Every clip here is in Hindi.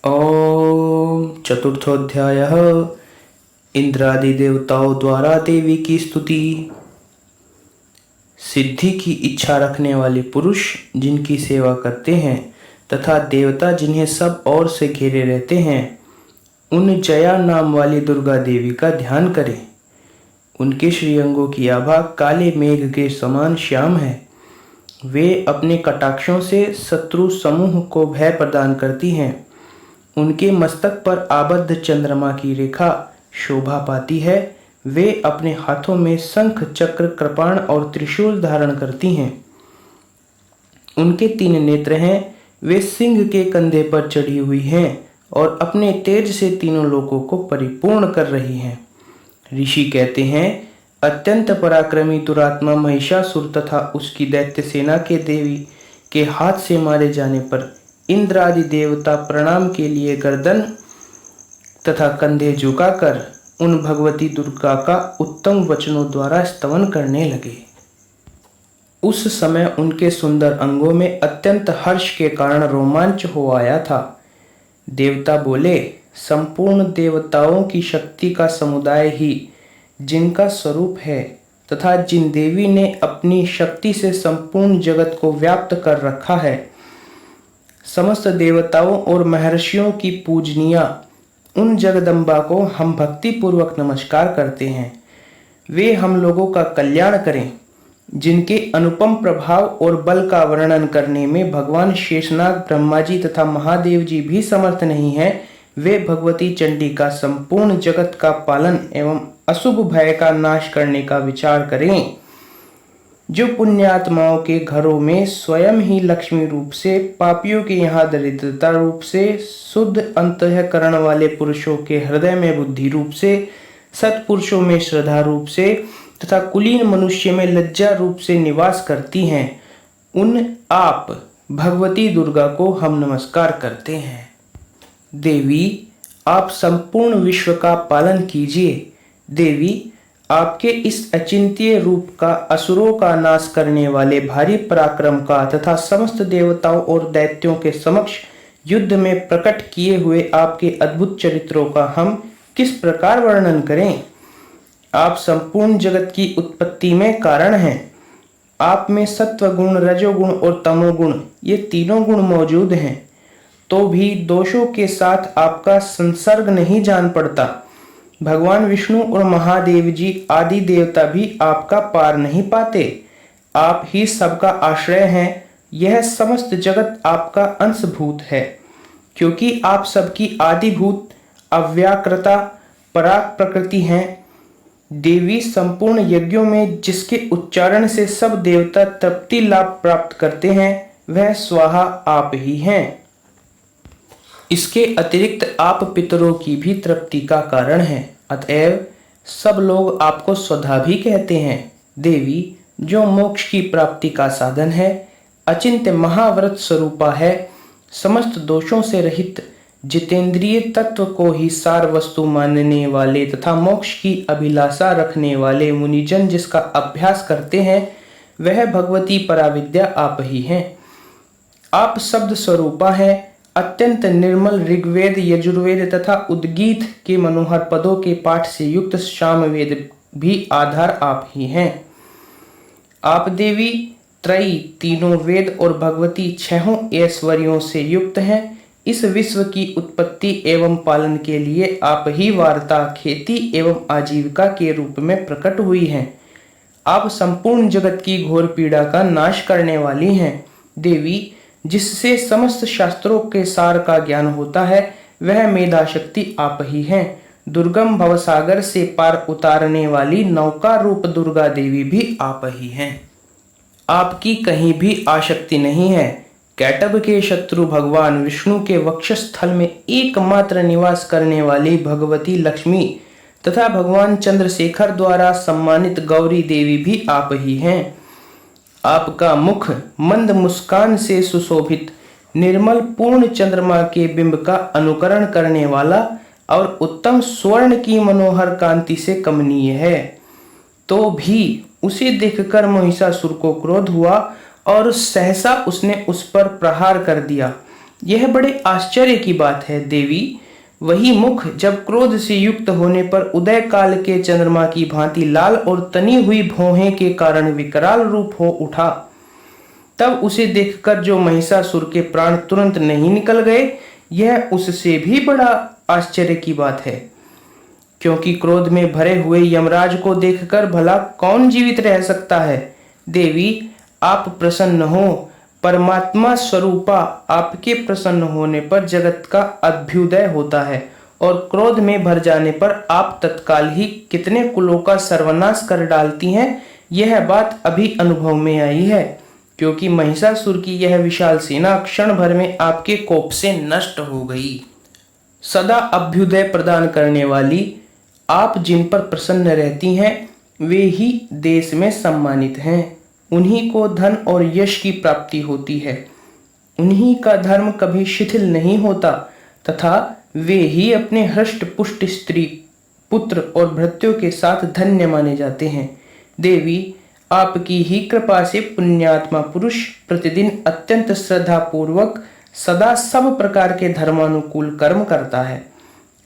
ओम। चतुर्थोध्यायः। इंद्रादि देवताओं द्वारा देवी की स्तुति। सिद्धि की इच्छा रखने वाले पुरुष जिनकी सेवा करते हैं तथा देवता जिन्हें सब ओर से घेरे रहते हैं, उन जया नाम वाली दुर्गा देवी का ध्यान करें। उनके श्रीअंगों की आभा काले मेघ के समान श्याम है। वे अपने कटाक्षों से शत्रु समूह को भय प्रदान करती हैं। उनके मस्तक पर आबद्ध चंद्रमा की रेखा शोभा पाती है। वे अपने हाथों में शंख, चक्र, कृपाण और त्रिशूल धारण करती हैं। उनके 3 नेत्र हैं। वे सिंह के कंधे पर चढ़ी हुई हैं और अपने तेज से तीनों लोकों को परिपूर्ण कर रही हैं। ऋषि कहते हैं, अत्यंत पराक्रमी दुरात्मा महिषासुर तथा उसकी दैत्य सेना के देवी के हाथ से मारे जाने पर इंद्र आदि देवता प्रणाम के लिए गर्दन तथा कंधे झुकाकर उन भगवती दुर्गा का उत्तम वचनों द्वारा स्तवन करने लगे। उस समय उनके सुंदर अंगों में अत्यंत हर्ष के कारण रोमांच हो आया था। देवता बोले, संपूर्ण देवताओं की शक्ति का समुदाय ही जिनका स्वरूप है तथा जिन देवी ने अपनी शक्ति से संपूर्ण जगत को व्याप्त कर रखा है, समस्त देवताओं और महर्षियों की पूजनीया उन जगदम्बा को हम भक्ति पूर्वक नमस्कार करते हैं। वे हम लोगों का कल्याण करें। जिनके अनुपम प्रभाव और बल का वर्णन करने में भगवान शेषनाग, ब्रह्मा जी तथा महादेव जी भी समर्थ नहीं है, वे भगवती चंडी का संपूर्ण जगत का पालन एवं अशुभ भय का नाश करने का विचार करें। जो पुण्यात्माओं के घरों में स्वयं ही लक्ष्मी रूप से, पापियों के यहाँ दरिद्रता रूप से, शुद्ध अंतःकरण वाले पुरुषों के हृदय में बुद्धि रूप से, सत्पुरुषों में श्रद्धा रूप से तथा कुलीन मनुष्य में लज्जा रूप से निवास करती हैं, उन आप भगवती दुर्गा को हम नमस्कार करते हैं। देवी, आप संपूर्ण विश्व का पालन कीजिए। देवी, आपके इस अचिंत्य रूप का, असुरों का नाश करने वाले भारी पराक्रम का तथा समस्त देवताओं और दैत्यों के समक्ष युद्ध में प्रकट किए हुए आपके अद्भुत चरित्रों का हम किस प्रकार वर्णन करें। आप संपूर्ण जगत की उत्पत्ति में कारण हैं। आप में सत्व गुण, रजोगुण और तमोगुण, ये तीनों गुण मौजूद हैं, तो भी दोषों के साथ आपका संसर्ग नहीं जान पड़ता। भगवान विष्णु और महादेव जी आदि देवता भी आपका पार नहीं पाते। आप ही सबका आश्रय हैं। यह समस्त जगत आपका अंशभूत है, क्योंकि आप सबकी आदिभूत अव्याकृता पराग प्रकृति हैं। देवी, संपूर्ण यज्ञों में जिसके उच्चारण से सब देवता तृप्ति लाभ प्राप्त करते हैं, वह स्वाहा आप ही हैं। इसके अतिरिक्त आप पितरों की भी तृप्ति का कारण हैं, अतएव सब लोग आपको स्वधा भी कहते हैं। देवी, जो मोक्ष की प्राप्ति का साधन है, अचिंत्य महाव्रत स्वरूपा है, समस्त दोषों से रहित, जितेंद्रिय तत्व को ही सार वस्तु मानने वाले तथा मोक्ष की अभिलाषा रखने वाले मुनिजन जिसका अभ्यास करते हैं, वह भगवती पराविद्या आप ही हैं। आप शब्द स्वरूपा हैं। अत्यंत निर्मल ऋग्वेद, यजुर्वेद तथा उद्गीत के मनोहर पदों के पाठ से युक्त सामवेद भी आधार आप ही हैं। आप देवी त्रयी, तीनों वेद और भगवती 6 ऐश्वर्यों से युक्त हैं। इस विश्व की उत्पत्ति एवं पालन के लिए आप ही वार्ता, खेती एवं आजीविका के रूप में प्रकट हुई हैं। आप संपूर्ण जगत की घोर पीड़ा का नाश करने वाली हैं। देवी, जिससे समस्त शास्त्रों के सार का ज्ञान होता है, वह मेधा शक्ति आप ही हैं। दुर्गम भवसागर से पार उतारने वाली नौका रूप दुर्गा देवी भी आप ही हैं। आपकी कहीं भी आसक्ति नहीं है। कैटभ के शत्रु भगवान विष्णु के वक्षस्थल में एकमात्र निवास करने वाली भगवती लक्ष्मी तथा भगवान चंद्रशेखर द्वारा सम्मानित गौरी देवी भी आप ही हैं। आपका मुख मंद मुस्कान से सुशोभित, निर्मल पूर्ण चंद्रमा के बिंब का अनुकरण करने वाला और उत्तम स्वर्ण की मनोहर कांति से कमनीय है। तो भी उसे देखकर महिषासुर को क्रोध हुआ और सहसा उसने उस पर प्रहार कर दिया। यह बड़े आश्चर्य की बात है देवी। वही मुख जब क्रोध से युक्त होने पर उदय काल के चंद्रमा की भांति लाल और तनी हुई भौहें के कारण विकराल रूप हो उठा, तब उसे देखकर जो महिषासुर के प्राण तुरंत नहीं निकल गए, यह उससे भी बड़ा आश्चर्य की बात है। क्योंकि क्रोध में भरे हुए यमराज को देखकर भला कौन जीवित रह सकता है। देवी, आप प्रसन्न हो। परमात्मा स्वरूपा आपके प्रसन्न होने पर जगत का अभ्युदय होता है और क्रोध में भर जाने पर आप तत्काल ही कितने कुलों का सर्वनाश कर डालती हैं। यह बात अभी अनुभव में आई है, क्योंकि महिषासुर की यह विशाल सेना क्षण भर में आपके कोप से नष्ट हो गई। सदा अभ्युदय प्रदान करने वाली आप जिन पर प्रसन्न रहती हैं, वे ही देश में सम्मानित हैं। उन्हीं को धन और यश की प्राप्ति होती है। उन्हीं का धर्म कभी शिथिल नहीं होता तथा वे ही अपने हृष्ट पुष्ट स्त्री, पुत्र और भृत्यों के साथ धन्य माने जाते हैं। देवी, आपकी ही कृपा से पुण्यात्मा पुरुष प्रतिदिन अत्यंत श्रद्धा पूर्वक सदा सब प्रकार के धर्मानुकूल कर्म करता है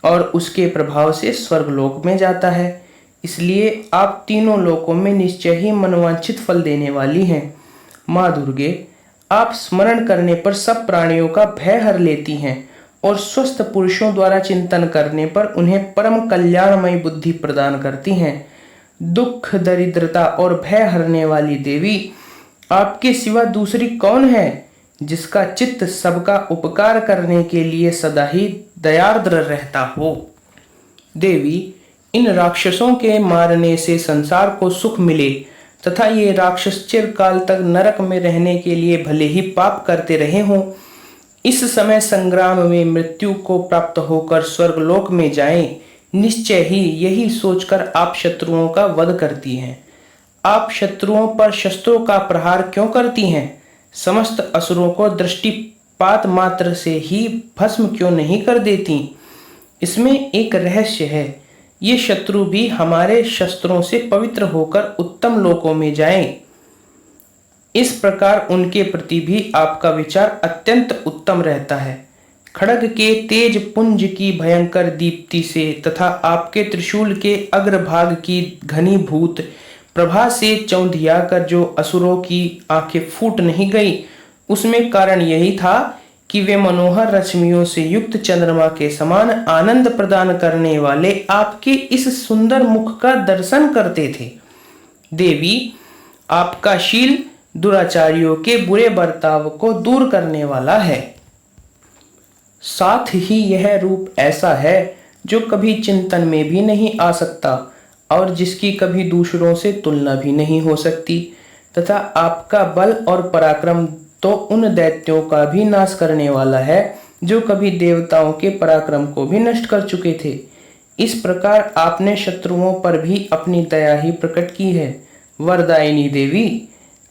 और उसके प्रभाव से स्वर्गलोक में जाता है। इसलिए आप तीनों लोकों में निश्चय ही मनोवांछित फल देने वाली हैं। माँ दुर्गे, आप स्मरण करने पर सब प्राणियों का भय हर लेती हैं और स्वस्थ पुरुषों द्वारा चिंतन करने पर उन्हें परम कल्याणमयी बुद्धि प्रदान करती हैं। दुख, दरिद्रता और भय हरने वाली देवी, आपके सिवा दूसरी कौन है जिसका चित्त सबका उपकार करने के लिए सदा ही दयार्द्र रहता हो। देवी, इन राक्षसों के मारने से संसार को सुख मिले तथा ये राक्षस चिरकाल तक नरक में रहने के लिए भले ही पाप करते रहे हों, इस समय संग्राम में मृत्यु को प्राप्त होकर स्वर्गलोक में जाएं, निश्चय ही यही सोचकर आप शत्रुओं का वध करती हैं। आप शत्रुओं पर शस्त्रों का प्रहार क्यों करती हैं? समस्त असुरों को दृष्टिपात मात्र से ही भस्म क्यों नहीं कर देती? इसमें एक रहस्य है। ये शत्रु भी हमारे शस्त्रों से पवित्र होकर उत्तम लोकों में जाएं। इस प्रकार उनके प्रति भी आपका विचार अत्यंत उत्तम रहता है। खड्ग के तेज पुंज की भयंकर दीप्ति से तथा आपके त्रिशूल के अग्रभाग की घनीभूत प्रभा से चौंधियाकर जो असुरों की आंखें फूट नहीं गई, उसमें कारण यही था कि वे मनोहर रश्मियों से युक्त चंद्रमा के समान आनंद प्रदान करने वाले आपके इस सुंदर मुख का दर्शन करते थे। देवी, आपका शील दुराचारियों के बुरे बर्ताव को दूर करने वाला है। साथ ही यह रूप ऐसा है जो कभी चिंतन में भी नहीं आ सकता और जिसकी कभी दूसरों से तुलना भी नहीं हो सकती, तथा आपका बल और पराक्रम तो उन दैत्यों का भी नाश करने वाला है जो कभी देवताओं के पराक्रम को भी नष्ट कर चुके थे। इस प्रकार आपने शत्रुओं पर भी अपनी दया ही प्रकट की है। वरदायिनी देवी,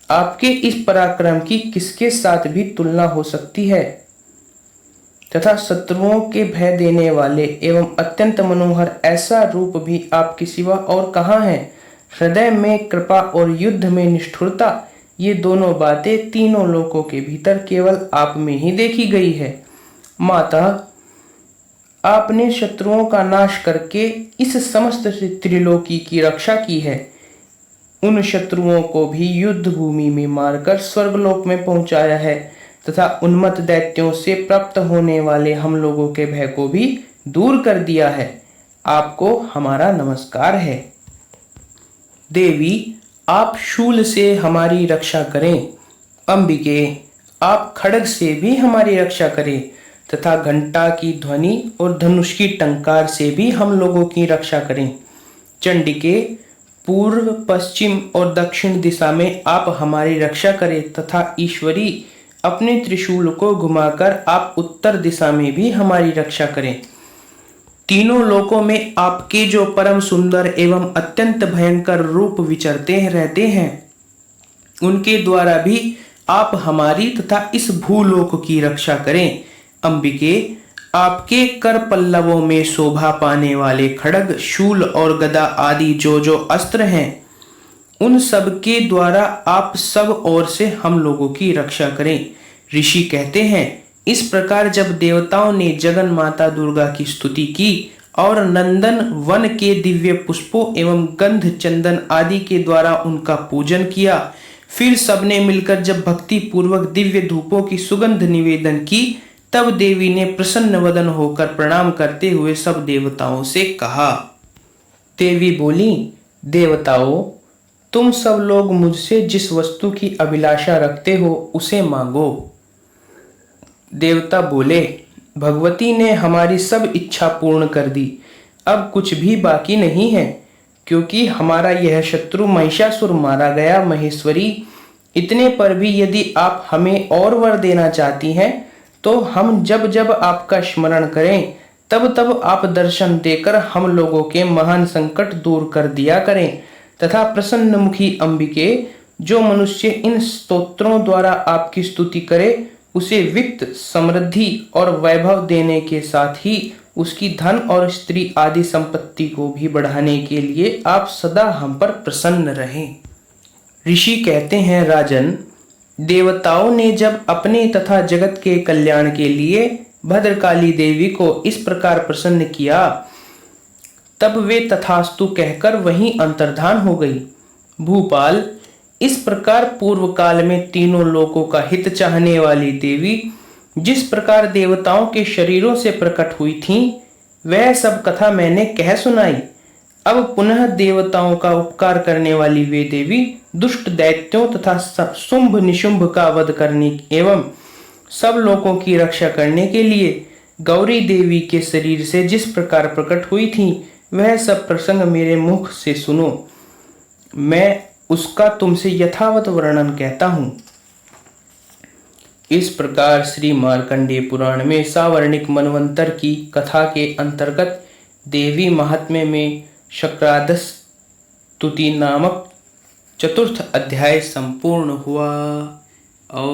आपके इस पराक्रम की किसके साथ भी तुलना हो सकती है? तथा शत्रुओं के भय देने वाले एवं अत्यंत मनोहर ऐसा रूप भी आपके सिवा और कहाँ है? हृदय में कृपा और युद्ध में निष्ठुरता, ये दोनों बातें तीनों लोकों के भीतर केवल आप में ही देखी गई है। माता, आपने शत्रुओं का नाश करके इस समस्त त्रिलोकी की रक्षा की है। उन शत्रुओं को भी युद्ध भूमि में मारकर स्वर्गलोक में पहुंचाया है तथा उन्मत्त दैत्यों से प्राप्त होने वाले हम लोगों के भय को भी दूर कर दिया है। आपको हमारा नमस्कार है। देवी, आप शूल से हमारी रक्षा करें। अंबिके, आप खड्ग से भी हमारी रक्षा करें तथा घंटा की ध्वनि और धनुष की टंकार से भी हम लोगों की रक्षा करें। चंडिके, पूर्व, पश्चिम और दक्षिण दिशा में आप हमारी रक्षा करें तथा ईश्वरी, अपने त्रिशूल को घुमाकर आप उत्तर दिशा में भी हमारी रक्षा करें। तीनों लोकों में आपके जो परम सुंदर एवं अत्यंत भयंकर रूप विचरते रहते हैं, उनके द्वारा भी आप हमारी तथा इस भूलोक की रक्षा करें। अंबिके, आपके कर पल्लवों में शोभा पाने वाले खड्ग, शूल और गदा आदि जो अस्त्र हैं, उन सब के द्वारा आप सब ओर से हम लोगों की रक्षा करें। ऋषि कहते हैं इस प्रकार जब देवताओं ने जगन माता दुर्गा की स्तुति की और नंदन वन के दिव्य पुष्पों एवं गंध चंदन आदि के द्वारा उनका पूजन किया, फिर सबने मिलकर जब भक्ति पूर्वक दिव्य धूपों की सुगंध निवेदन की, तब देवी ने प्रसन्न वदन होकर प्रणाम करते हुए सब देवताओं से कहा। देवी बोली, देवताओं, तुम सब लोग मुझसे जिस वस्तु की अभिलाषा रखते हो उसे मांगो। देवता बोले, भगवती ने हमारी सब इच्छा पूर्ण कर दी, अब कुछ भी बाकी नहीं है, क्योंकि हमारा यह शत्रु महिषासुर मारा गया। महेश्वरी, इतने पर भी यदि आप हमें और वर देना चाहती हैं तो हम जब जब आपका स्मरण करें तब तब आप दर्शन देकर हम लोगों के महान संकट दूर कर दिया करें, तथा प्रसन्नमुखी अंबिके, जो मनुष्य इन स्तोत्रों द्वारा आपकी स्तुति करे उसे वित्त, समृद्धि और वैभव देने के साथ ही उसकी धन और स्त्री आदि संपत्ति को भी बढ़ाने के लिए आप सदा हम पर प्रसन्न रहें। ऋषि कहते हैं, राजन, देवताओं ने जब अपने तथा जगत के कल्याण के लिए भद्रकाली देवी को इस प्रकार प्रसन्न किया, तब वे तथास्तु कहकर वहीं अंतर्धान हो गई। भूपाल, इस प्रकार पूर्व काल में तीनों लोकों का हित चाहने वाली देवी जिस प्रकार देवताओं के शरीरों से प्रकट हुई थीं, वह सब कथा मैंने कह सुनाई। अब पुनः देवताओं का उपकार करने वाली वे देवी दुष्ट दैत्यों तथा शुंभ निशुंभ का वध करने एवं सब लोगों की रक्षा करने के लिए गौरी देवी के शरीर से जिस प्रकार प्रकट हुई थी, वह सब प्रसंग मेरे मुख से सुनो। मैं उसका तुमसे यथावत वर्णन कहता हूँ। इस प्रकार श्री मार्कंडेय पुराण में सावर्णिक मनवंतर की कथा के अंतर्गत देवी महात्म्य में शक्रादश स्तुति नामक चतुर्थ अध्याय संपूर्ण हुआ। ओम।